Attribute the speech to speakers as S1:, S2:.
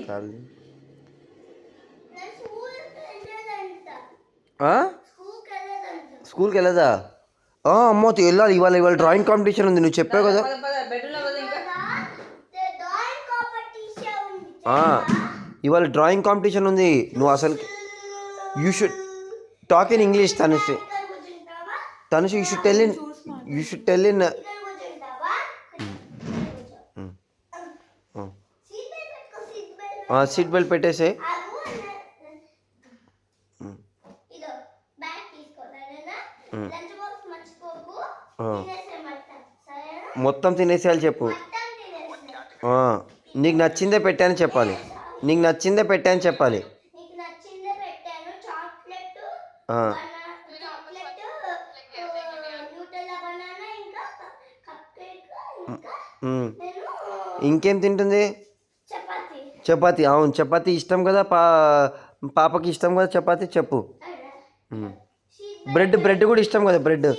S1: తల్లి స్కూల్కి వెళ్ళదా? అమ్మో వెళ్ళాలి. ఇవాళ డ్రాయింగ్ కాంపిటీషన్ ఉంది, నువ్వు చెప్పావు కదా. ఇవాళ డ్రాయింగ్ కాంపిటీషన్ ఉంది. నువ్వు అసలు you should talk in English. Tanush you should tell in seat belt పెట్టేసే. మొత్తం తినేసేయాలి చెప్పు. నీకు నచ్చిందే పెట్టాను చెప్పాలి. నీకు నచ్చిందే పెట్టాను చెప్పాలి. ఇంకేం తింటుంది? చపాతి. అవును, చపాతి ఇష్టం కదా, పాపకి ఇష్టం కదా చపాతి. చెప్పు. బ్రెడ్ కూడా ఇష్టం కదా, బ్రెడ్.